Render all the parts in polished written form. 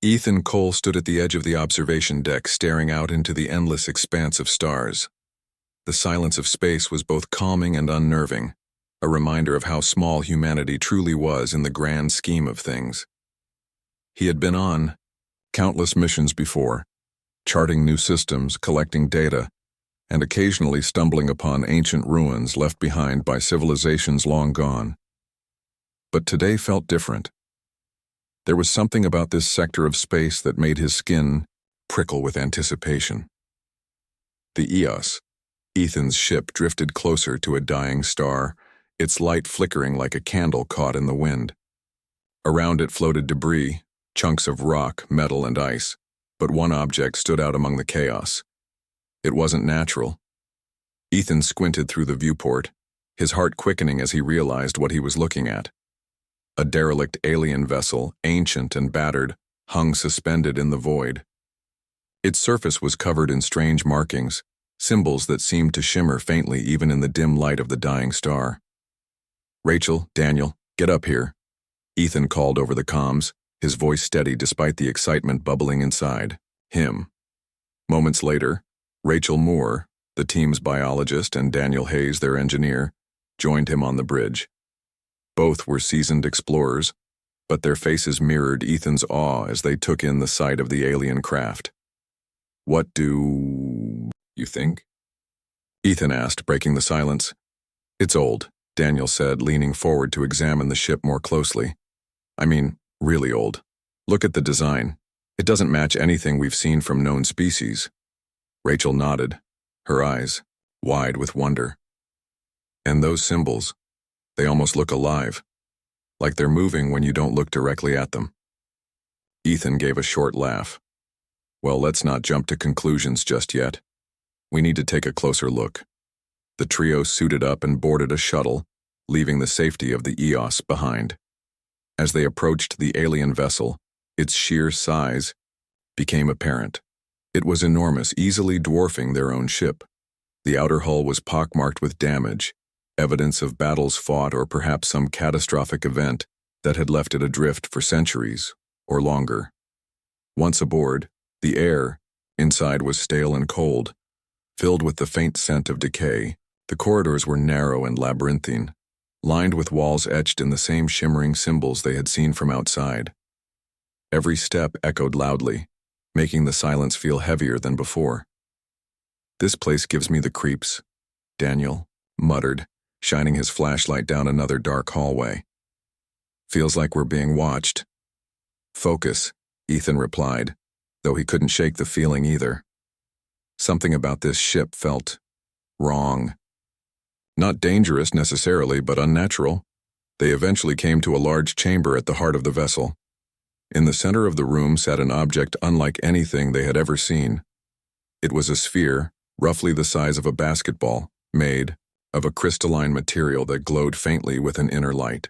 Ethan Cole stood at the edge of the observation deck, staring out into the endless expanse of stars. The silence of space was both calming and unnerving, a reminder of how small humanity truly was in the grand scheme of things. He had been on countless missions before, charting new systems, collecting data, and occasionally stumbling upon ancient ruins left behind by civilizations long gone. But today felt different. There was something about this sector of space that made his skin prickle with anticipation. The EOS, Ethan's ship, drifted closer to a dying star, its light flickering like a candle caught in the wind. Around it floated debris, chunks of rock, metal, and ice, but one object stood out among the chaos. It wasn't natural. Ethan squinted through the viewport, his heart quickening as he realized what he was looking at. A derelict alien vessel, ancient and battered, hung suspended in the void. Its surface was covered in strange markings, symbols that seemed to shimmer faintly even in the dim light of the dying star. "Rachel, Daniel, get up here," Ethan called over the comms, his voice steady despite the excitement bubbling inside him. Moments later, Rachel Moore, the team's biologist, and Daniel Hayes, their engineer, joined him on the bridge. Both were seasoned explorers, but their faces mirrored Ethan's awe as they took in the sight of the alien craft. "What do you think?" Ethan asked, breaking the silence. "It's old," Daniel said, leaning forward to examine the ship more closely. "I mean, really old. Look at the design. It doesn't match anything we've seen from known species." Rachel nodded, her eyes wide with wonder. "And those symbols, they almost look alive, like they're moving when you don't look directly at them." Ethan gave a short laugh. "Well, let's not jump to conclusions just yet. We need to take a closer look." The trio suited up and boarded a shuttle, leaving the safety of the EOS behind. As they approached the alien vessel, its sheer size became apparent. It was enormous, easily dwarfing their own ship. The outer hull was pockmarked with damage, evidence of battles fought or perhaps some catastrophic event that had left it adrift for centuries or longer. Once aboard, the air inside was stale and cold, filled with the faint scent of decay. The corridors were narrow and labyrinthine, lined with walls etched in the same shimmering symbols they had seen from outside. Every step echoed loudly, making the silence feel heavier than before. "This place gives me the creeps," Daniel muttered, shining his flashlight down another dark hallway. "Feels like we're being watched." "Focus," Ethan replied, though he couldn't shake the feeling either. Something about this ship felt wrong. Not dangerous necessarily, but unnatural. They eventually came to a large chamber at the heart of the vessel. In the center of the room sat an object unlike anything they had ever seen. It was a sphere, roughly the size of a basketball, made of a crystalline material that glowed faintly with an inner light.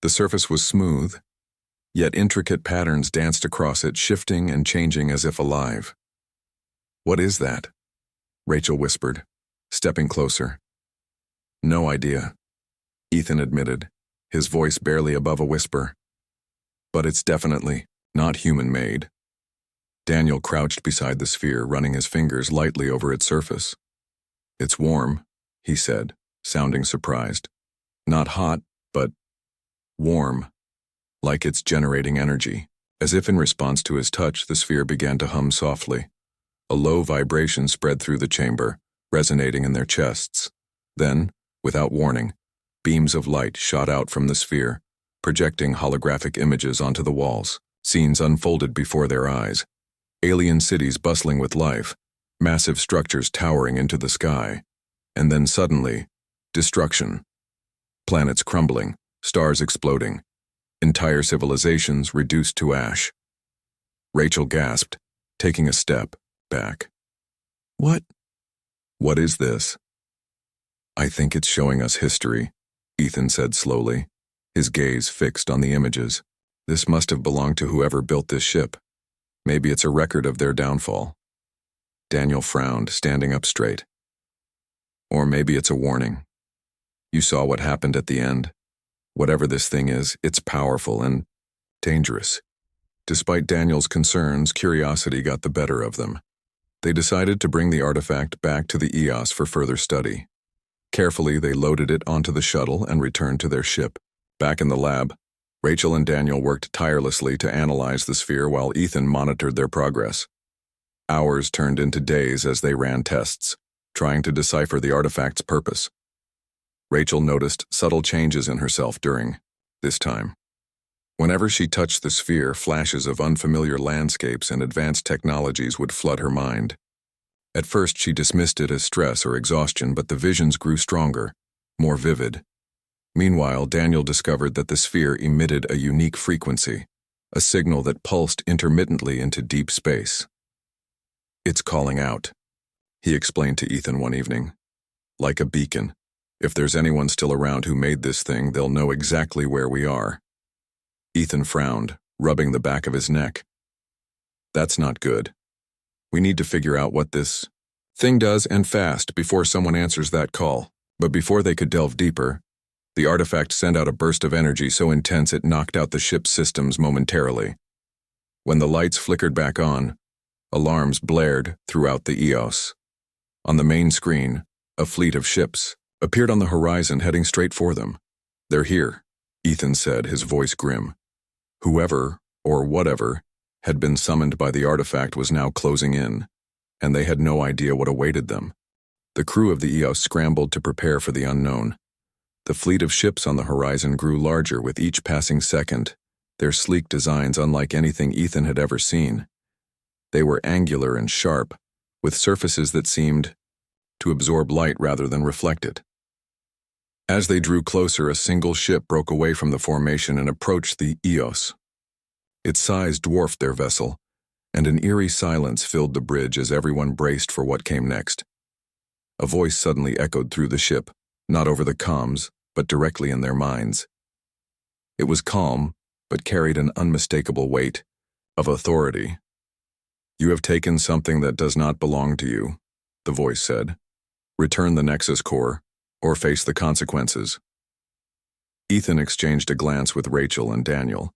The surface was smooth, yet intricate patterns danced across it, shifting and changing as if alive. "What is that?" Rachel whispered, stepping closer. "No idea," Ethan admitted, his voice barely above a whisper. "But it's definitely not human-made." Daniel crouched beside the sphere, running his fingers lightly over its surface. "It's warm," he said, sounding surprised. "Not hot, but warm, like it's generating energy." As if in response to his touch, the sphere began to hum softly. A low vibration spread through the chamber, resonating in their chests. Then, without warning, beams of light shot out from the sphere, projecting holographic images onto the walls. Scenes unfolded before their eyes. Alien cities bustling with life, massive structures towering into the sky. And then suddenly, destruction. Planets crumbling, stars exploding, entire civilizations reduced to ash. Rachel gasped, taking a step back. What is this?" "I think it's showing us history," Ethan said slowly, his gaze fixed on the images. "This must have belonged to whoever built this ship. Maybe it's a record of their downfall." Daniel frowned, standing up straight. "Or maybe it's a warning. You saw what happened at the end. Whatever this thing is, it's powerful and dangerous. Despite Daniel's concerns, curiosity got the better of them. They decided to bring the artifact back to the EOS for further study. Carefully, they loaded it onto the shuttle and returned to their ship. Back in the lab, Rachel and Daniel worked tirelessly to analyze the sphere while Ethan monitored their progress. Hours turned into days as they ran tests, trying to decipher the artifact's purpose. Rachel noticed subtle changes in herself during this time. Whenever she touched the sphere, flashes of unfamiliar landscapes and advanced technologies would flood her mind. At first, she dismissed it as stress or exhaustion, but the visions grew stronger, more vivid. Meanwhile, Daniel discovered that the sphere emitted a unique frequency, a signal that pulsed intermittently into deep space. "It's calling out," he explained to Ethan one evening. "Like a beacon. If there's anyone still around who made this thing, they'll know exactly where we are." Ethan frowned, rubbing the back of his neck. "That's not good. We need to figure out what this thing does, and fast, before someone answers that call." But before they could delve deeper, the artifact sent out a burst of energy so intense it knocked out the ship's systems momentarily. When the lights flickered back on, alarms blared throughout the EOS. On the main screen, a fleet of ships appeared on the horizon, heading straight for them. "They're here," Ethan said, his voice grim. Whoever, or whatever, had been summoned by the artifact was now closing in, and they had no idea what awaited them. The crew of the EOS scrambled to prepare for the unknown. The fleet of ships on the horizon grew larger with each passing second, their sleek designs unlike anything Ethan had ever seen. They were angular and sharp, with surfaces that seemed to absorb light rather than reflect it. As they drew closer, a single ship broke away from the formation and approached the EOS. Its size dwarfed their vessel, and an eerie silence filled the bridge as everyone braced for what came next. A voice suddenly echoed through the ship, not over the comms, but directly in their minds. It was calm, but carried an unmistakable weight of authority. "You have taken something that does not belong to you," the voice said. "Return the Nexus core, or face the consequences." Ethan exchanged a glance with Rachel and Daniel.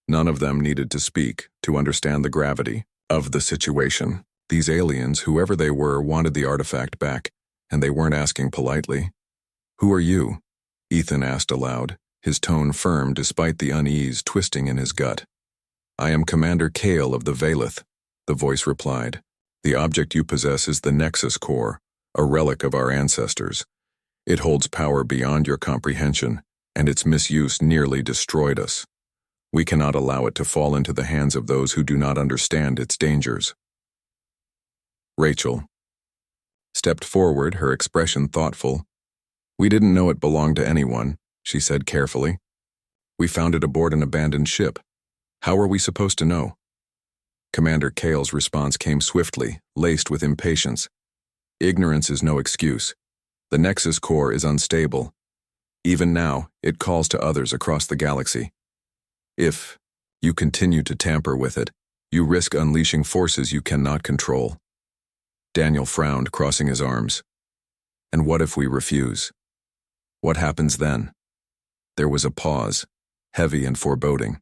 None of them needed to speak to understand the gravity of the situation. These aliens, whoever they were, wanted the artifact back, and they weren't asking politely. "Who are you?" Ethan asked aloud, his tone firm despite the unease twisting in his gut. "I am Commander Kale of the Valeth," the voice replied. "The object you possess is the Nexus core, a relic of our ancestors. It holds power beyond your comprehension, and its misuse nearly destroyed us. We cannot allow it to fall into the hands of those who do not understand its dangers." Rachel stepped forward, her expression thoughtful. "We didn't know it belonged to anyone," she said carefully. "We found it aboard an abandoned ship. How are we supposed to know?" Commander Kale's response came swiftly, laced with impatience. "Ignorance is no excuse. The Nexus core is unstable. Even now, it calls to others across the galaxy. If you continue to tamper with it, you risk unleashing forces you cannot control." Daniel frowned, crossing his arms. "And what if we refuse? What happens then?" There was a pause, heavy and foreboding.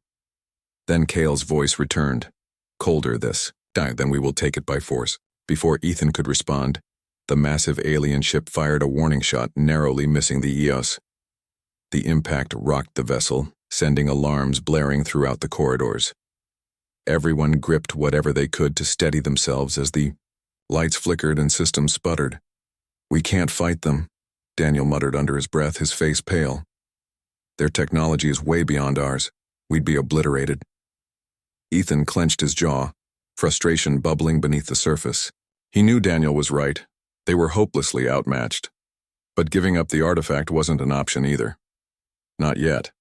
Then Kale's voice returned, colder this. "Then we will take it by force." Before Ethan could respond, the massive alien ship fired a warning shot, narrowly missing the EOS. The impact rocked the vessel, sending alarms blaring throughout the corridors. Everyone gripped whatever they could to steady themselves as the lights flickered and systems sputtered. "We can't fight them," Daniel muttered under his breath, his face pale. "Their technology is way beyond ours. We'd be obliterated." Ethan clenched his jaw, frustration bubbling beneath the surface. He knew Daniel was right. They were hopelessly outmatched. But giving up the artifact wasn't an option either. Not yet.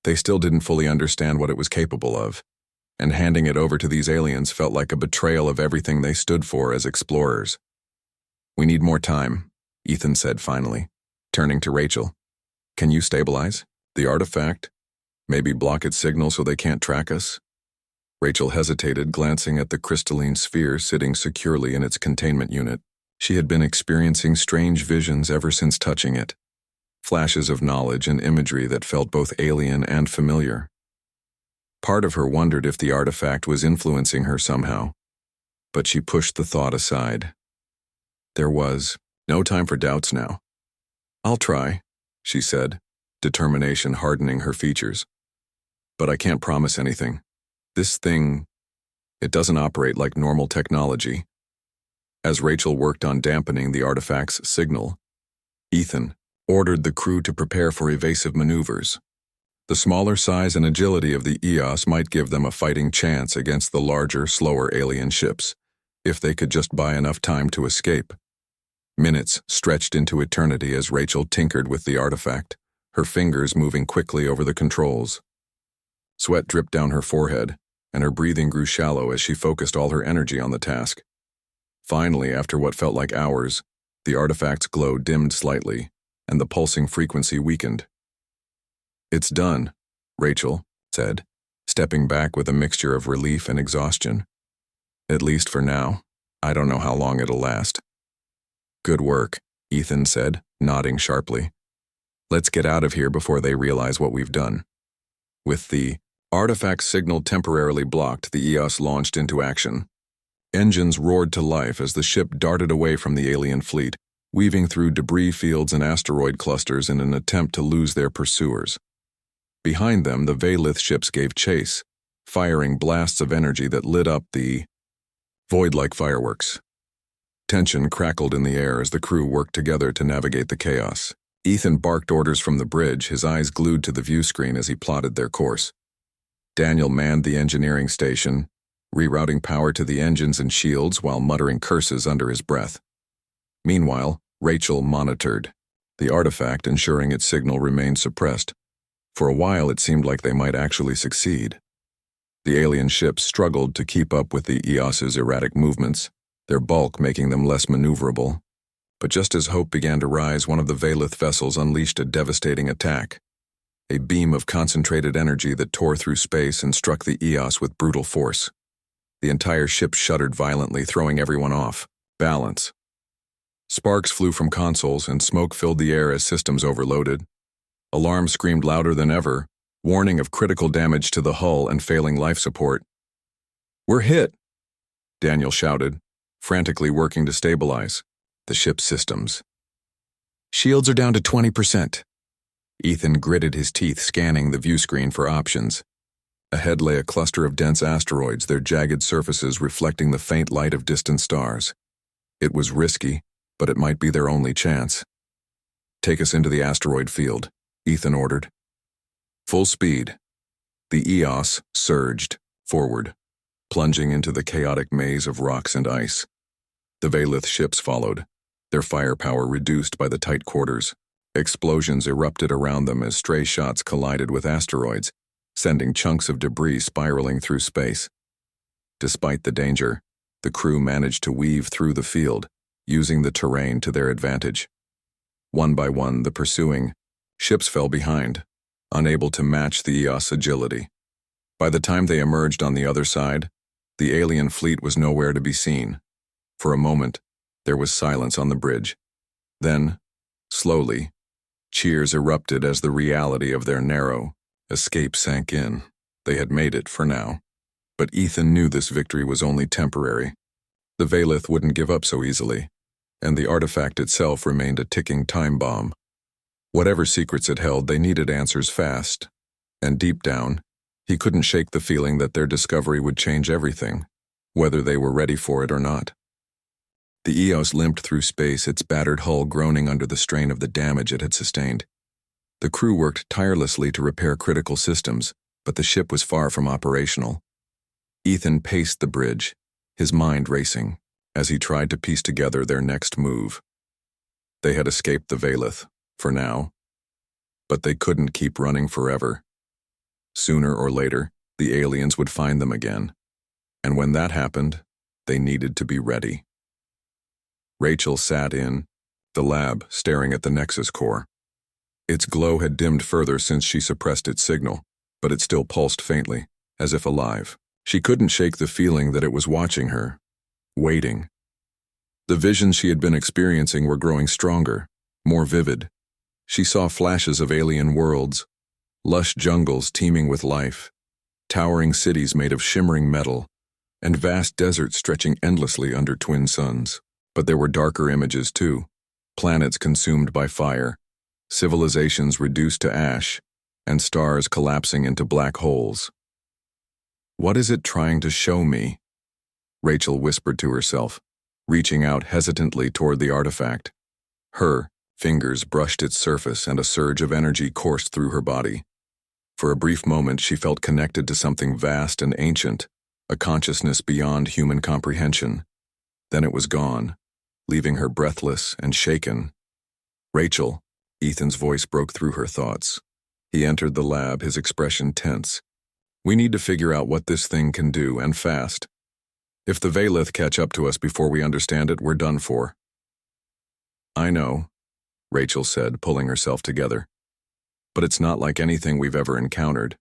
They still didn't fully understand what it was capable of, and handing it over to these aliens felt like a betrayal of everything they stood for as explorers. "We need more time," Ethan said finally, turning to Rachel. "Can you stabilize the artifact? Maybe block its signal so they can't track us?" Rachel hesitated, glancing at the crystalline sphere sitting securely in its containment unit. She had been experiencing strange visions ever since touching it. Flashes of knowledge and imagery that felt both alien and familiar. Part of her wondered if the artifact was influencing her somehow, but she pushed the thought aside. There was no time for doubts now. "I'll try," she said, determination hardening her features. "But I can't promise anything. This thing, it doesn't operate like normal technology." As Rachel worked on dampening the artifact's signal, Ethan ordered the crew to prepare for evasive maneuvers. The smaller size and agility of the EOS might give them a fighting chance against the larger, slower alien ships, if they could just buy enough time to escape. Minutes stretched into eternity as Rachel tinkered with the artifact, her fingers moving quickly over the controls. Sweat dripped down her forehead, and her breathing grew shallow as she focused all her energy on the task. Finally, after what felt like hours, the artifact's glow dimmed slightly, and the pulsing frequency weakened. "It's done," Rachel said, stepping back with a mixture of relief and exhaustion. "At least for now. I don't know how long it'll last." "Good work," Ethan said, nodding sharply. "Let's get out of here before they realize what we've done." With the artifact signal temporarily blocked, the EOS launched into action. Engines roared to life as the ship darted away from the alien fleet, weaving through debris fields and asteroid clusters in an attempt to lose their pursuers. Behind them, the Valith ships gave chase, firing blasts of energy that lit up the void like fireworks. Tension crackled in the air as the crew worked together to navigate the chaos. Ethan barked orders from the bridge, his eyes glued to the view screen as he plotted their course. Daniel manned the engineering station, rerouting power to the engines and shields while muttering curses under his breath. Meanwhile, Rachel monitored the artifact, ensuring its signal remained suppressed. For a while, it seemed like they might actually succeed. The alien ships struggled to keep up with the EOS's erratic movements, their bulk making them less maneuverable. But just as hope began to rise, one of the Valith vessels unleashed a devastating attack. A beam of concentrated energy that tore through space and struck the EOS with brutal force. The entire ship shuddered violently, throwing everyone off balance. Sparks flew from consoles and smoke filled the air as systems overloaded. Alarms screamed louder than ever, warning of critical damage to the hull and failing life support. "We're hit!" Daniel shouted, frantically working to stabilize the ship's systems. "Shields are down to 20%. Ethan gritted his teeth, scanning the view screen for options. Ahead lay a cluster of dense asteroids, their jagged surfaces reflecting the faint light of distant stars. It was risky, but it might be their only chance. "Take us into the asteroid field," Ethan ordered. Full speed. The EOS surged forward, plunging into the chaotic maze of rocks and ice. The Valith ships followed, their firepower reduced by the tight quarters. Explosions erupted around them as stray shots collided with asteroids, sending chunks of debris spiraling through space. Despite the danger, the crew managed to weave through the field, using the terrain to their advantage. One by one, the pursuing ships fell behind, unable to match the EOS agility. By the time they emerged on the other side, the alien fleet was nowhere to be seen. For a moment, there was silence on the bridge. Then, slowly, cheers erupted as the reality of their narrow escape sank in. They had made it for now. But Ethan knew this victory was only temporary. The Valith wouldn't give up so easily, and the artifact itself remained a ticking time bomb. Whatever secrets it held, they needed answers fast. And deep down, he couldn't shake the feeling that their discovery would change everything, whether they were ready for it or not. The EOS limped through space, its battered hull groaning under the strain of the damage it had sustained. The crew worked tirelessly to repair critical systems, but the ship was far from operational. Ethan paced the bridge, his mind racing, as he tried to piece together their next move. They had escaped the Valith, for now, but they couldn't keep running forever. Sooner or later, the aliens would find them again, and when that happened, they needed to be ready. Rachel sat in the lab, staring at the Nexus core. Its glow had dimmed further since she suppressed its signal, but it still pulsed faintly, as if alive. She couldn't shake the feeling that it was watching her, waiting. The visions she had been experiencing were growing stronger, more vivid. She saw flashes of alien worlds, lush jungles teeming with life, towering cities made of shimmering metal, and vast deserts stretching endlessly under twin suns. But there were darker images too, planets consumed by fire, civilizations reduced to ash, and stars collapsing into black holes. "What is it trying to show me?" Rachel whispered to herself, reaching out hesitantly toward the artifact. Her fingers brushed its surface and a surge of energy coursed through her body. For a brief moment she felt connected to something vast and ancient, a consciousness beyond human comprehension. Then it was gone, leaving her breathless and shaken. "Rachel," Ethan's voice broke through her thoughts. He entered the lab, his expression tense. "We need to figure out what this thing can do, and fast. If the Valith catch up to us before we understand it, we're done for." "I know," Rachel said, pulling herself together. "But it's not like anything we've ever encountered.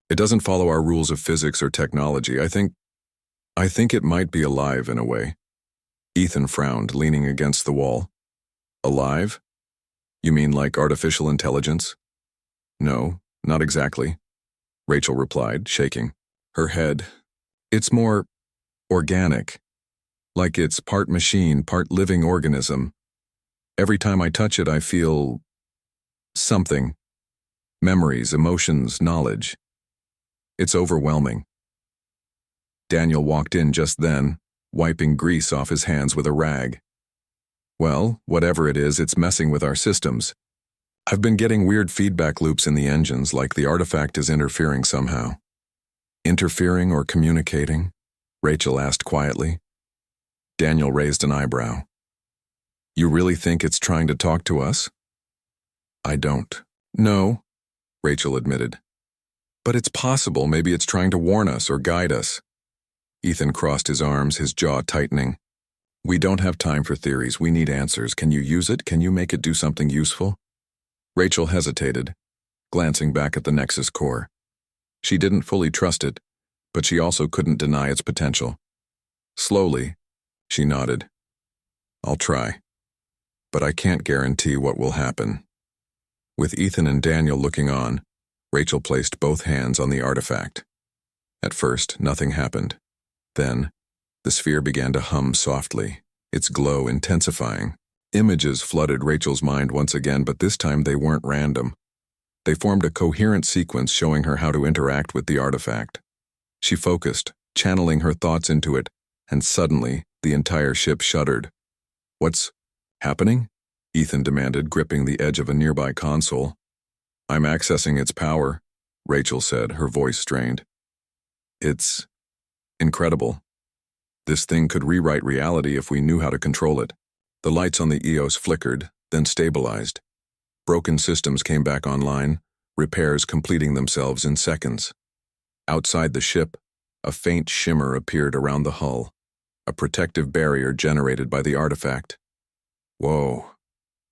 It doesn't follow our rules of physics or technology. I think it might be alive in a way." Ethan frowned, leaning against the wall. "Alive? You mean like artificial intelligence?" "No, not exactly," Rachel replied, shaking her head. "It's more organic. Like it's part machine, part living organism. Every time I touch it, I feel something. Memories, emotions, knowledge. It's overwhelming." Daniel walked in just then, wiping grease off his hands with a rag. "Well, whatever it is, it's messing with our systems. I've been getting weird feedback loops in the engines, like the artifact is interfering somehow." "Interfering or communicating?" Rachel asked quietly. Daniel raised an eyebrow. "You really think it's trying to talk to us?" "I don't." "No," Rachel admitted. "But it's possible. Maybe it's trying to warn us or guide us." Ethan crossed his arms, his jaw tightening. "We don't have time for theories. We need answers. Can you use it? Can you make it do something useful?" Rachel hesitated, glancing back at the Nexus core. She didn't fully trust it, but she also couldn't deny its potential. Slowly, she nodded. "I'll try. But I can't guarantee what will happen." With Ethan and Daniel looking on, Rachel placed both hands on the artifact. At first, nothing happened. Then, the sphere began to hum softly, its glow intensifying. Images flooded Rachel's mind once again, but this time they weren't random. They formed a coherent sequence showing her how to interact with the artifact. She focused, channeling her thoughts into it, and suddenly, the entire ship shuddered. "What's happening?" Ethan demanded, gripping the edge of a nearby console. "I'm accessing its power," Rachel said, her voice strained. "It's incredible. This thing could rewrite reality if we knew how to control it." The lights on the EOS flickered, then stabilized. Broken systems came back online, repairs completing themselves in seconds. Outside the ship, a faint shimmer appeared around the hull, a protective barrier generated by the artifact. "Whoa,"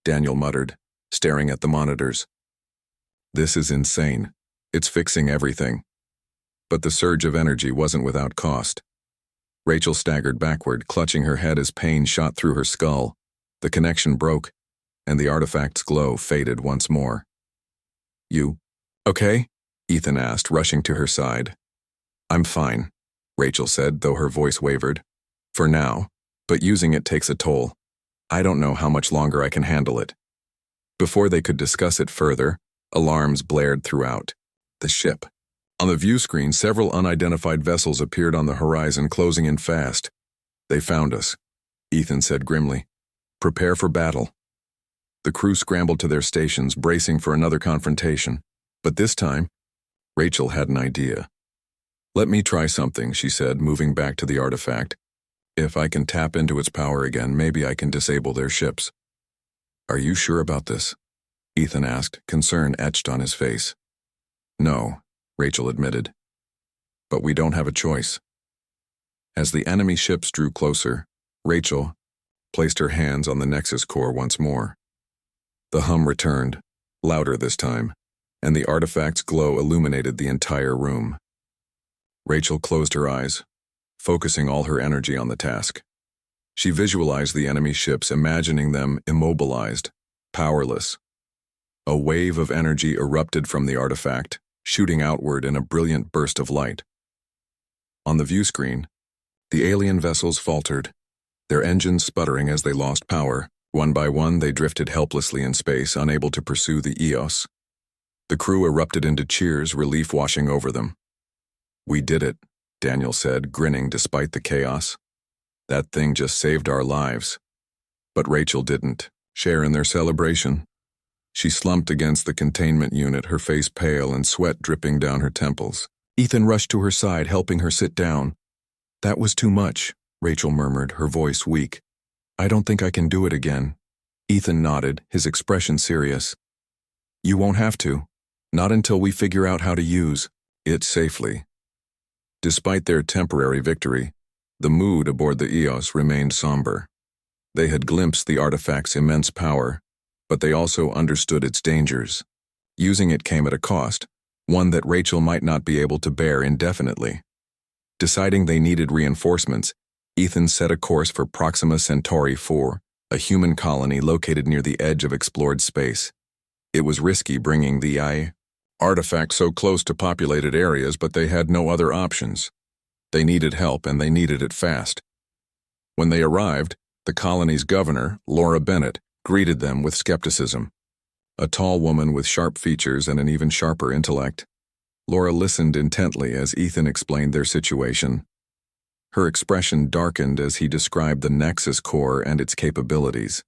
Daniel muttered, staring at the monitors. "This is insane. It's fixing everything." But the surge of energy wasn't without cost. Rachel staggered backward, clutching her head as pain shot through her skull. The connection broke, and the artifact's glow faded once more. "You okay?" Ethan asked, rushing to her side. "I'm fine," Rachel said, though her voice wavered. "For now, but using it takes a toll. I don't know how much longer I can handle it." Before they could discuss it further, alarms blared throughout the ship. On the view screen, several unidentified vessels appeared on the horizon, closing in fast. "They found us," Ethan said grimly. "Prepare for battle." The crew scrambled to their stations, bracing for another confrontation. But this time, Rachel had an idea. "Let me try something," she said, moving back to the artifact. "If I can tap into its power again, maybe I can disable their ships." "Are you sure about this?" Ethan asked, concern etched on his face. "No," Rachel admitted. "But we don't have a choice." As the enemy ships drew closer, Rachel placed her hands on the Nexus core once more. The hum returned, louder this time, and the artifact's glow illuminated the entire room. Rachel closed her eyes, focusing all her energy on the task. She visualized the enemy ships, imagining them immobilized, powerless. A wave of energy erupted from the artifact, shooting outward in a brilliant burst of light. On the view screen, the alien vessels faltered, their engines sputtering as they lost power. One by one, they drifted helplessly in space, unable to pursue the Eos. The crew erupted into cheers, relief washing over them. "We did it," Daniel said, grinning despite the chaos. "That thing just saved our lives." But Rachel didn't share in their celebration. She slumped against the containment unit, her face pale and sweat dripping down her temples. Ethan rushed to her side, helping her sit down. "That was too much," Rachel murmured, her voice weak. "I don't think I can do it again." Ethan nodded, his expression serious. "You won't have to. Not until we figure out how to use it safely." Despite their temporary victory, the mood aboard the Eos remained somber. They had glimpsed the artifact's immense power, but they also understood its dangers. Using it came at a cost, one that Rachel might not be able to bear indefinitely. Deciding they needed reinforcements, Ethan set a course for Proxima Centauri 4, a human colony located near the edge of explored space. It was risky bringing the artifact so close to populated areas, but they had no other options. They needed help, and they needed it fast. When they arrived, the colony's governor, Laura Bennett, greeted them with skepticism. A tall woman with sharp features and an even sharper intellect. Laura listened intently as Ethan explained their situation. Her expression darkened as he described the Nexus core and its capabilities.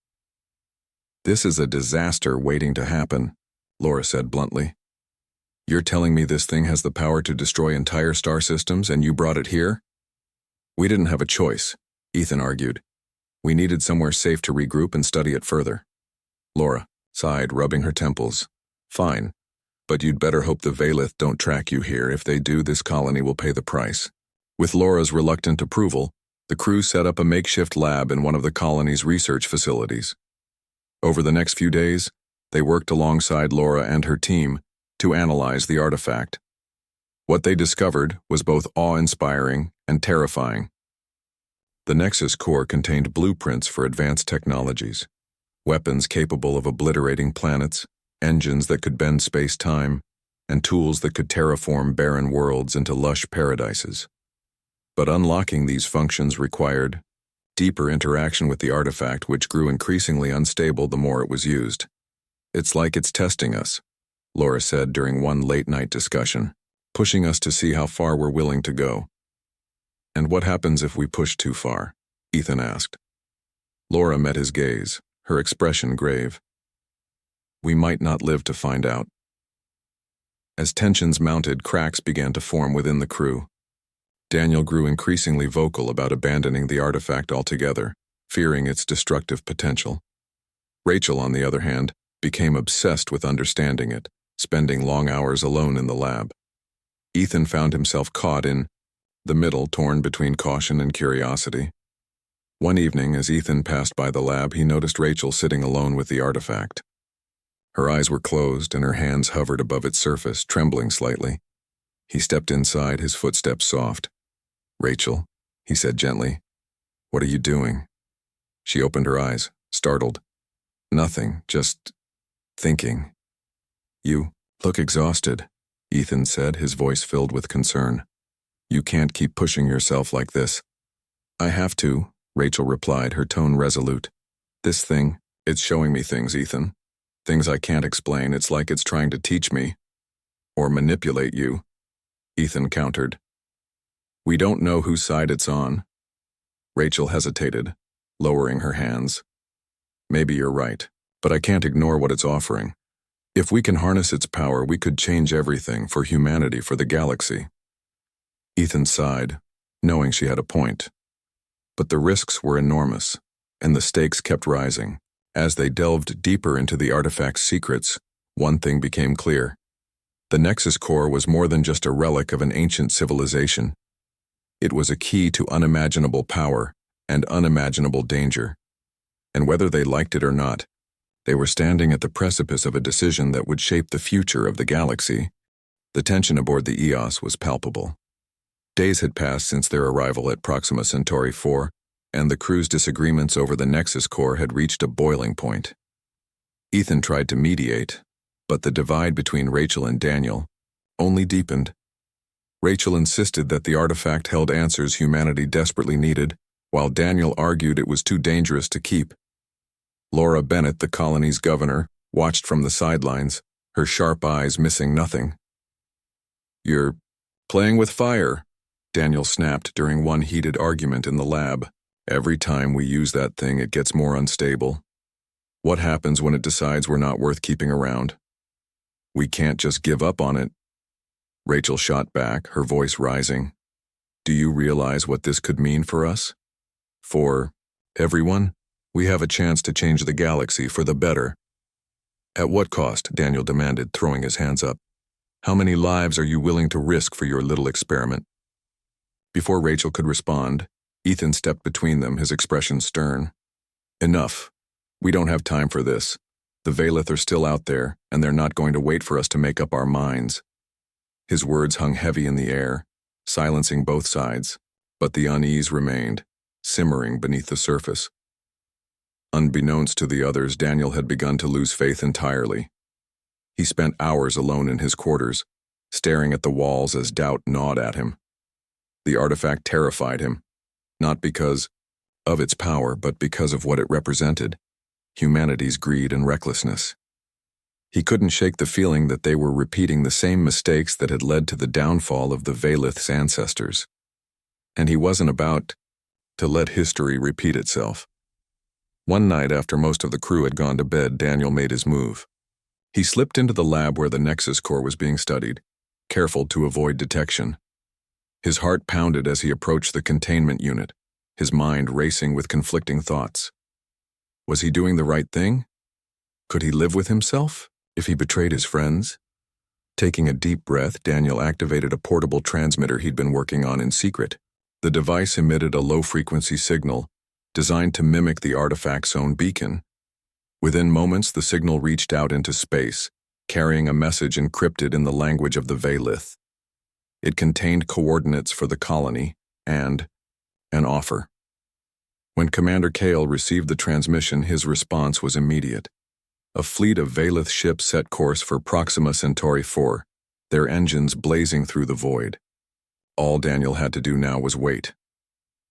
"This is a disaster waiting to happen," Laura said bluntly. "You're telling me this thing has the power to destroy entire star systems and you brought it here?" "We didn't have a choice," Ethan argued. "We needed somewhere safe to regroup and study it further." Laura sighed, rubbing her temples. "Fine, but you'd better hope the Valith don't track you here. If they do, this colony will pay the price." With Laura's reluctant approval, the crew set up a makeshift lab in one of the colony's research facilities. Over the next few days, they worked alongside Laura and her team to analyze the artifact. What they discovered was both awe-inspiring and terrifying. The Nexus core contained blueprints for advanced technologies, weapons capable of obliterating planets, engines that could bend space-time, and tools that could terraform barren worlds into lush paradises. But unlocking these functions required deeper interaction with the artifact, which grew increasingly unstable the more it was used. "It's like it's testing us," Laura said during one late-night discussion, "pushing us to see how far we're willing to go." "And what happens if we push too far?" Ethan asked. Laura met his gaze, her expression grave. "We might not live to find out." As tensions mounted, cracks began to form within the crew. Daniel grew increasingly vocal about abandoning the artifact altogether, fearing its destructive potential. Rachel, on the other hand, became obsessed with understanding it, spending long hours alone in the lab. Ethan found himself caught in the middle, torn between caution and curiosity. One evening, as Ethan passed by the lab, he noticed Rachel sitting alone with the artifact. Her eyes were closed and her hands hovered above its surface, trembling slightly. He stepped inside, his footsteps soft. "Rachel," he said gently, "what are you doing?" She opened her eyes, startled. "Nothing, just thinking." "You look exhausted," Ethan said, his voice filled with concern. "You can't keep pushing yourself like this." "I have to," Rachel replied, her tone resolute. "This thing, it's showing me things, Ethan. Things I can't explain. It's like it's trying to teach me. Or manipulate you," Ethan countered. "We don't know whose side it's on." Rachel hesitated, lowering her hands. "Maybe you're right, but I can't ignore what it's offering. If we can harness its power, we could change everything for humanity, for the galaxy." Ethan sighed, knowing she had a point. But the risks were enormous, and the stakes kept rising. As they delved deeper into the artifact's secrets, one thing became clear. The Nexus core was more than just a relic of an ancient civilization. It was a key to unimaginable power and unimaginable danger. And whether they liked it or not, they were standing at the precipice of a decision that would shape the future of the galaxy. The tension aboard the Eos was palpable. Days had passed since their arrival at Proxima Centauri 4, and the crew's disagreements over the Nexus core had reached a boiling point. Ethan tried to mediate, but the divide between Rachel and Daniel, only deepened. Rachel insisted that the artifact held answers humanity desperately needed, while Daniel argued it was too dangerous to keep. Laura Bennett, the colony's governor, watched from the sidelines, her sharp eyes missing nothing. "You're playing with fire," Daniel snapped during one heated argument in the lab. "Every time we use that thing, it gets more unstable. What happens when it decides we're not worth keeping around? We can't just give up on it." Rachel shot back, her voice rising. "Do you realize what this could mean for us? For everyone? We have a chance to change the galaxy for the better." "At what cost?" Daniel demanded, throwing his hands up. "How many lives are you willing to risk for your little experiment?" Before Rachel could respond, Ethan stepped between them, his expression stern. "Enough. We don't have time for this. The Valith are still out there, and they're not going to wait for us to make up our minds." His words hung heavy in the air, silencing both sides, but the unease remained, simmering beneath the surface. Unbeknownst to the others, Daniel had begun to lose faith entirely. He spent hours alone in his quarters, staring at the walls as doubt gnawed at him. The artifact terrified him, not because of its power, but because of what it represented: humanity's greed and recklessness. He couldn't shake the feeling that they were repeating the same mistakes that had led to the downfall of the Valith's ancestors. And he wasn't about to let history repeat itself. One night, after most of the crew had gone to bed, Daniel made his move. He slipped into the lab where the Nexus core was being studied, careful to avoid detection. His heart pounded as he approached the containment unit, his mind racing with conflicting thoughts. Was he doing the right thing? Could he live with himself if he betrayed his friends? Taking a deep breath, Daniel activated a portable transmitter he'd been working on in secret. The device emitted a low-frequency signal designed to mimic the artifact's own beacon. Within moments, the signal reached out into space, carrying a message encrypted in the language of the Valith. It contained coordinates for the colony and an offer. When Commander Kale received the transmission, his response was immediate. A fleet of Valith ships set course for Proxima Centauri 4, their engines blazing through the void. All Daniel had to do now was wait.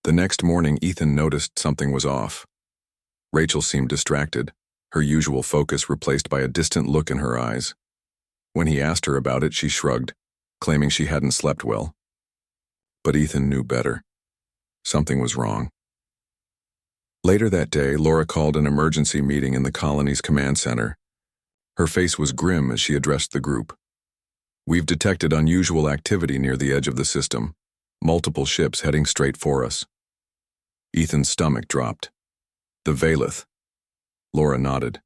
The next morning, Ethan noticed something was off. Rachel seemed distracted, her usual focus replaced by a distant look in her eyes. When he asked her about it, she shrugged, claiming she hadn't slept well. But Ethan knew better. Something was wrong. Later that day, Laura called an emergency meeting in the colony's command center. Her face was grim as she addressed the group. "We've detected unusual activity near the edge of the system, multiple ships heading straight for us." Ethan's stomach dropped. "The Valith." Laura nodded.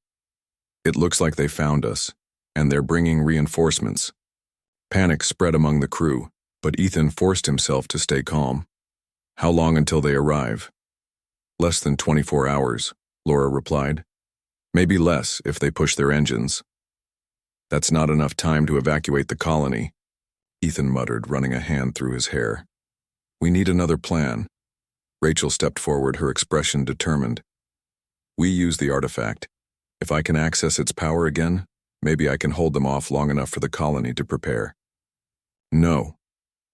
"It looks like they found us, and they're bringing reinforcements." Panic spread among the crew, but Ethan forced himself to stay calm. "How long until they arrive?" "Less than 24 hours, Laura replied. "Maybe less if they push their engines." "That's not enough time to evacuate the colony," Ethan muttered, running a hand through his hair. "We need another plan." Rachel stepped forward, her expression determined. "We use the artifact. If I can access its power again, maybe I can hold them off long enough for the colony to prepare." "No,"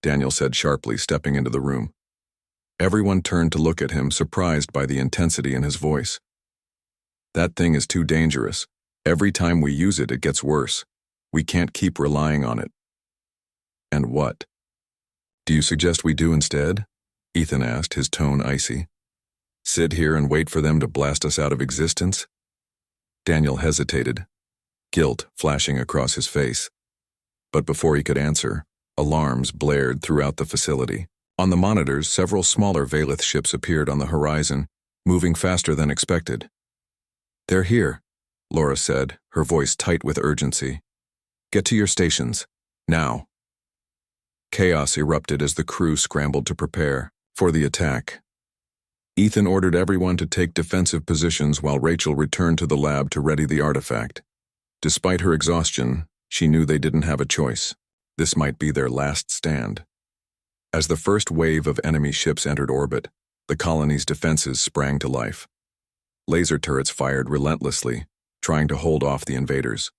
Daniel said sharply, stepping into the room. Everyone turned to look at him, surprised by the intensity in his voice. "That thing is too dangerous. Every time we use it, it gets worse. We can't keep relying on it." "And what do you suggest we do instead?" Ethan asked, his tone icy. "Sit here and wait for them to blast us out of existence?" Daniel hesitated, guilt flashing across his face. But before he could answer, alarms blared throughout the facility. On the monitors, several smaller Valith ships appeared on the horizon, moving faster than expected. "They're here," Laura said, her voice tight with urgency. "Get to your stations, now." Chaos erupted as the crew scrambled to prepare for the attack. Ethan ordered everyone to take defensive positions while Rachel returned to the lab to ready the artifact. Despite her exhaustion, she knew they didn't have a choice. This might be their last stand. As the first wave of enemy ships entered orbit, the colony's defenses sprang to life. Laser turrets fired relentlessly, trying to hold off the invaders.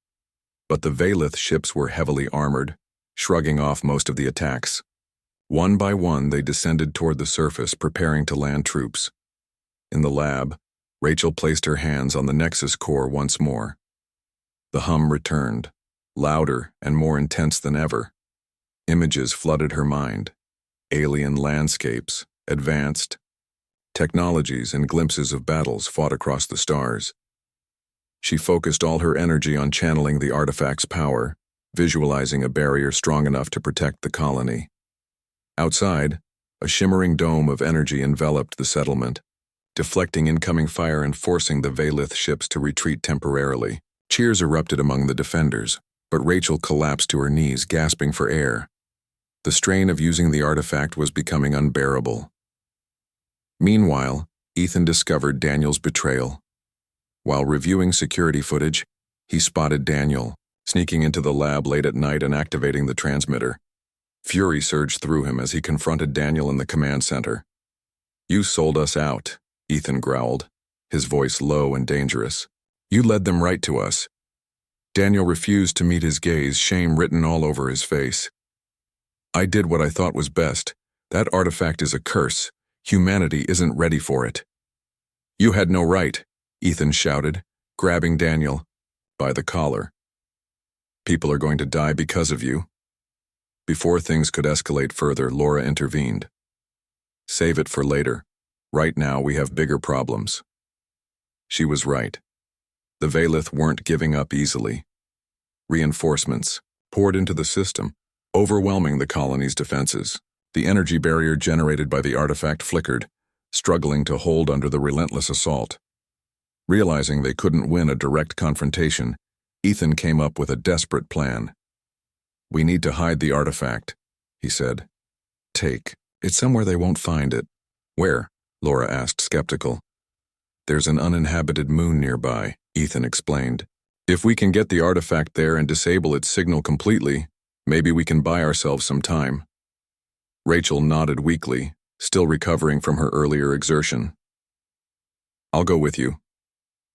But the Valith ships were heavily armored, shrugging off most of the attacks. One by one, they descended toward the surface, preparing to land troops. In the lab, Rachel placed her hands on the Nexus core once more. The hum returned, louder and more intense than ever. Images flooded her mind. Alien landscapes, advanced technologies, and glimpses of battles fought across the stars. She focused all her energy on channeling the artifact's power, visualizing a barrier strong enough to protect the colony. Outside, a shimmering dome of energy enveloped the settlement, deflecting incoming fire and forcing the Valith ships to retreat temporarily. Cheers erupted among the defenders, but Rachel collapsed to her knees, gasping for air. The strain of using the artifact was becoming unbearable. Meanwhile, Ethan discovered Daniel's betrayal. While reviewing security footage, he spotted Daniel, sneaking into the lab late at night and activating the transmitter. Fury surged through him as he confronted Daniel in the command center. "You sold us out," Ethan growled, his voice low and dangerous. "You led them right to us." Daniel refused to meet his gaze, shame written all over his face. "I did what I thought was best. That artifact is a curse. Humanity isn't ready for it." "You had no right," Ethan shouted, grabbing Daniel by the collar. "People are going to die because of you." Before things could escalate further, Laura intervened. "Save it for later. Right now, we have bigger problems." She was right. The Valith weren't giving up easily. Reinforcements poured into the system, overwhelming the colony's defenses. The energy barrier generated by the artifact flickered, struggling to hold under the relentless assault. Realizing they couldn't win a direct confrontation, Ethan came up with a desperate plan. "We need to hide the artifact," he said. It's somewhere they won't find it." "Where?" Laura asked, skeptical. "There's an uninhabited moon nearby," Ethan explained. "If we can get the artifact there and disable its signal completely, maybe we can buy ourselves some time." Rachel nodded weakly, still recovering from her earlier exertion. "I'll go with you."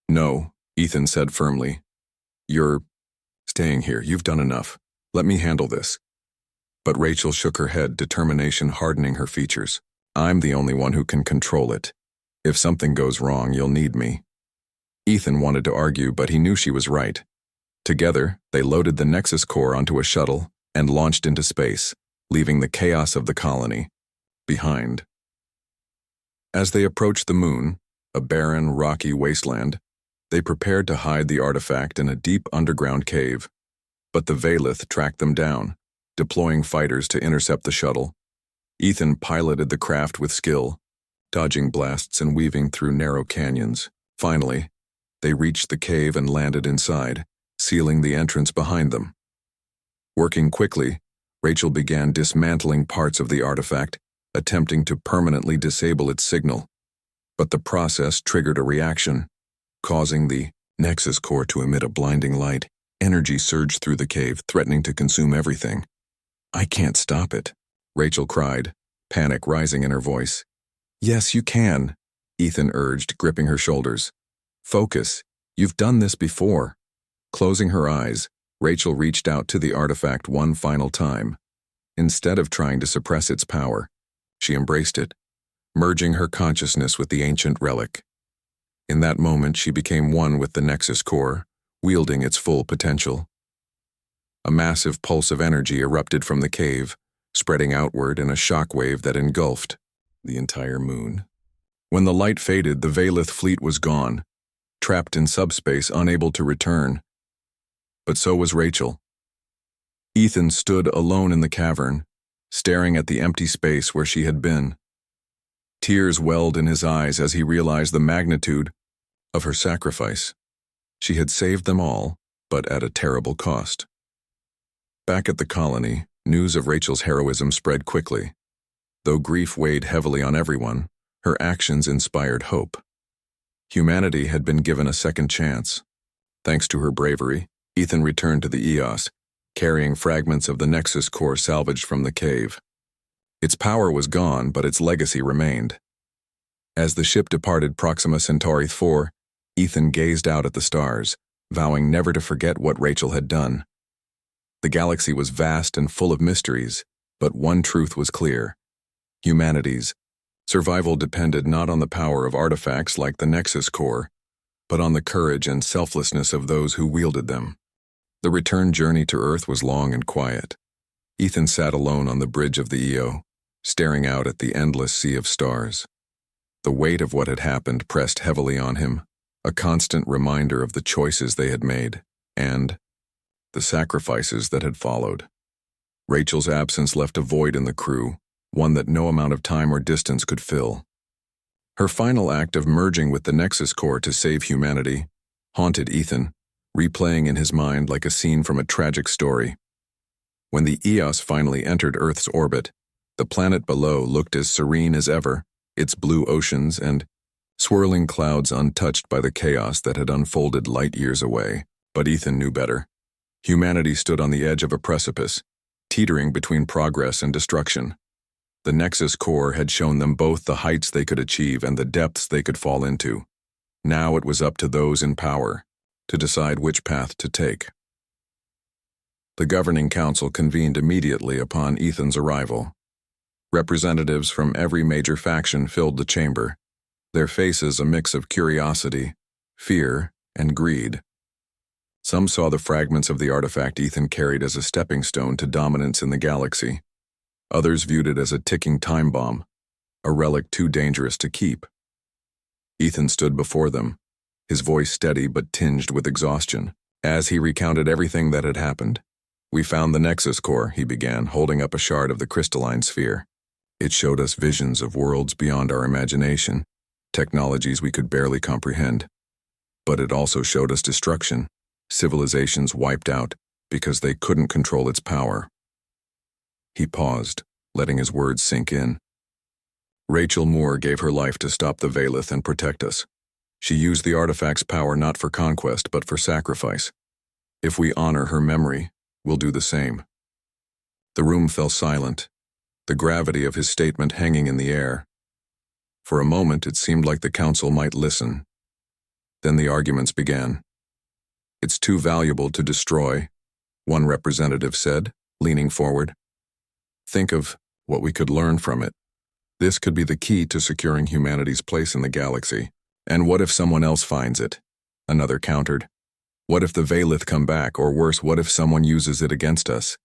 "No," Ethan said firmly. "You're staying here. You've done enough. Let me handle this." But Rachel shook her head, determination hardening her features. "I'm the only one who can control it. If something goes wrong, you'll need me." Ethan wanted to argue, but he knew she was right. Together, they loaded the Nexus core onto a shuttle and launched into space, leaving the chaos of the colony behind. As they approached the moon, a barren, rocky wasteland, they prepared to hide the artifact in a deep underground cave. But the Valith tracked them down, deploying fighters to intercept the shuttle. Ethan piloted the craft with skill, dodging blasts and weaving through narrow canyons. Finally, they reached the cave and landed inside, sealing the entrance behind them. Working quickly, Rachel began dismantling parts of the artifact, attempting to permanently disable its signal. But the process triggered a reaction, causing the Nexus core to emit a blinding light. Energy surged through the cave, threatening to consume everything. "I can't stop it," Rachel cried, panic rising in her voice. "Yes, you can," Ethan urged, gripping her shoulders. "Focus. You've done this before." Closing her eyes, Rachel reached out to the artifact one final time. Instead of trying to suppress its power, she embraced it, merging her consciousness with the ancient relic. In that moment, she became one with the Nexus core, wielding its full potential. A massive pulse of energy erupted from the cave, spreading outward in a shockwave that engulfed the entire moon. When the light faded, the Valith fleet was gone, trapped in subspace, unable to return. But so was Rachel. Ethan stood alone in the cavern, staring at the empty space where she had been. Tears welled in his eyes as he realized the magnitude of her sacrifice. She had saved them all, but at a terrible cost. Back at the colony, news of Rachel's heroism spread quickly. Though grief weighed heavily on everyone, her actions inspired hope. Humanity had been given a second chance. Thanks to her bravery, Ethan returned to the EOS, carrying fragments of the Nexus core salvaged from the cave. Its power was gone, but its legacy remained. As the ship departed Proxima Centauri 4, Ethan gazed out at the stars, vowing never to forget what Rachel had done. The galaxy was vast and full of mysteries, but one truth was clear. Humanity's survival depended not on the power of artifacts like the Nexus Core, but on the courage and selflessness of those who wielded them. The return journey to Earth was long and quiet. Ethan sat alone on the bridge of the EO, staring out at the endless sea of stars. The weight of what had happened pressed heavily on him, a constant reminder of the choices they had made, and the sacrifices that had followed. Rachel's absence left a void in the crew, one that no amount of time or distance could fill. Her final act of merging with the Nexus Core to save humanity haunted Ethan, replaying in his mind like a scene from a tragic story. When the EOS finally entered Earth's orbit, the planet below looked as serene as ever, its blue oceans and swirling clouds untouched by the chaos that had unfolded light years away. But Ethan knew better. Humanity stood on the edge of a precipice, teetering between progress and destruction. The Nexus Core had shown them both the heights they could achieve and the depths they could fall into. Now it was up to those in power to decide which path to take. The Governing Council convened immediately upon Ethan's arrival. Representatives from every major faction filled the chamber, their faces a mix of curiosity, fear, and greed. Some saw the fragments of the artifact Ethan carried as a stepping stone to dominance in the galaxy. Others viewed it as a ticking time bomb, a relic too dangerous to keep. Ethan stood before them, his voice steady but tinged with exhaustion, as he recounted everything that had happened. "We found the Nexus Core," he began, holding up a shard of the crystalline sphere. "It showed us visions of worlds beyond our imagination, technologies we could barely comprehend. But it also showed us destruction, civilizations wiped out because they couldn't control its power." He paused, letting his words sink in. "Rachel Moore gave her life to stop the Valith and protect us. She used the artifact's power not for conquest but for sacrifice. If we honor her memory, we'll do the same." The room fell silent, the gravity of his statement hanging in the air. For a moment it seemed like the council might listen. Then the arguments began. "It's too valuable to destroy," one representative said, leaning forward. "Think of what we could learn from it. This could be the key to securing humanity's place in the galaxy. And what if someone else finds it?" Another countered. "What if the Valith come back, or worse, what if someone uses it against us?"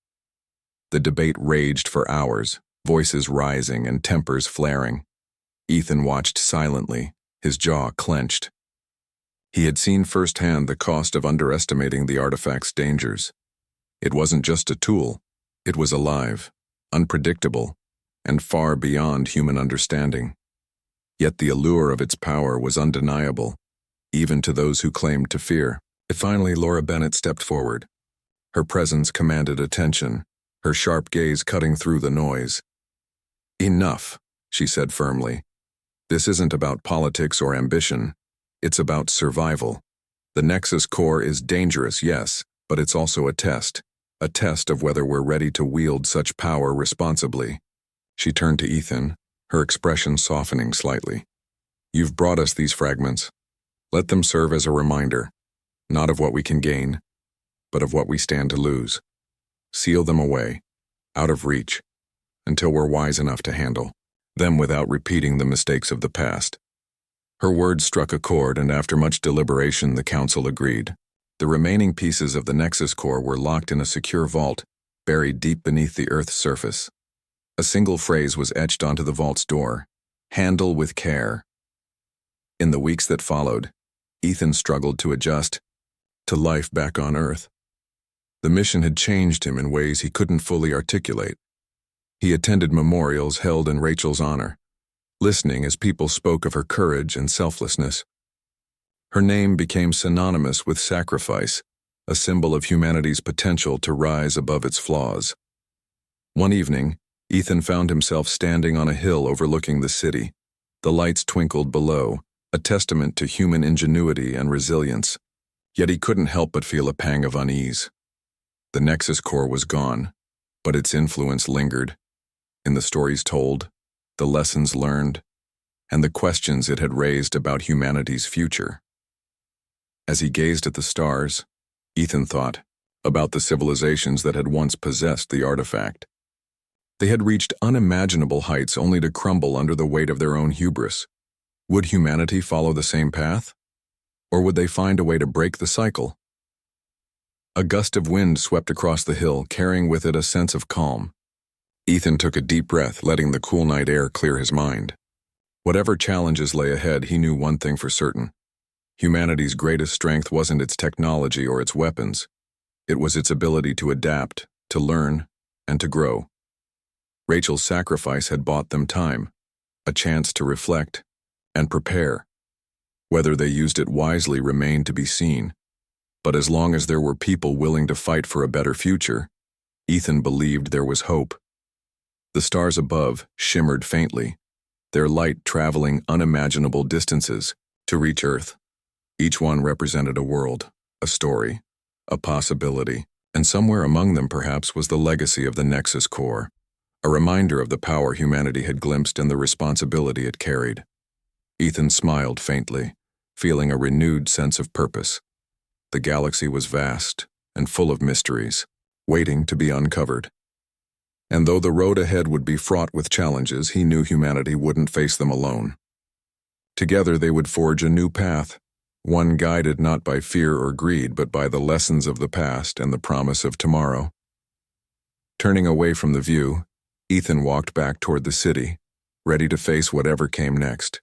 The debate raged for hours, voices rising and tempers flaring. Ethan watched silently, his jaw clenched. He had seen firsthand the cost of underestimating the artifact's dangers. It wasn't just a tool, it was alive, unpredictable, and far beyond human understanding. Yet the allure of its power was undeniable, even to those who claimed to fear. Finally, Laura Bennett stepped forward. Her presence commanded attention, her sharp gaze cutting through the noise. "Enough," she said firmly. "This isn't about politics or ambition. It's about survival. The Nexus Core is dangerous, yes, but it's also a test of whether we're ready to wield such power responsibly." She turned to Ethan, her expression softening slightly. "You've brought us these fragments. Let them serve as a reminder, not of what we can gain, but of what we stand to lose. Seal them away, out of reach, until we're wise enough to handle them without repeating the mistakes of the past." Her words struck a chord, and after much deliberation, the council agreed. The remaining pieces of the Nexus Core were locked in a secure vault, buried deep beneath the Earth's surface. A single phrase was etched onto the vault's door: "Handle with care." In the weeks that followed, Ethan struggled to adjust to life back on Earth. The mission had changed him in ways he couldn't fully articulate. He attended memorials held in Rachel's honor, listening as people spoke of her courage and selflessness. Her name became synonymous with sacrifice, a symbol of humanity's potential to rise above its flaws. One evening, Ethan found himself standing on a hill overlooking the city. The lights twinkled below, a testament to human ingenuity and resilience. Yet he couldn't help but feel a pang of unease. The Nexus Core was gone, but its influence lingered. In the stories told, the lessons learned, and the questions it had raised about humanity's future. As he gazed at the stars, Ethan thought, about the civilizations that had once possessed the artifact. They had reached unimaginable heights only to crumble under the weight of their own hubris. Would humanity follow the same path? Or would they find a way to break the cycle? A gust of wind swept across the hill, carrying with it a sense of calm. Ethan took a deep breath, letting the cool night air clear his mind. Whatever challenges lay ahead, he knew one thing for certain. Humanity's greatest strength wasn't its technology or its weapons. It was its ability to adapt, to learn, and to grow. Rachel's sacrifice had bought them time, a chance to reflect and prepare. Whether they used it wisely remained to be seen. But as long as there were people willing to fight for a better future, Ethan believed there was hope. The stars above shimmered faintly, their light traveling unimaginable distances to reach Earth. Each one represented a world, a story, a possibility, and somewhere among them perhaps was the legacy of the Nexus Core, a reminder of the power humanity had glimpsed and the responsibility it carried. Ethan smiled faintly, feeling a renewed sense of purpose. The galaxy was vast and full of mysteries, waiting to be uncovered. And though the road ahead would be fraught with challenges, he knew humanity wouldn't face them alone. Together they would forge a new path, one guided not by fear or greed, but by the lessons of the past and the promise of tomorrow. Turning away from the view, Ethan walked back toward the city, ready to face whatever came next.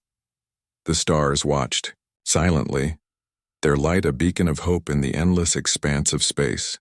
The stars watched, silently, their light a beacon of hope in the endless expanse of space.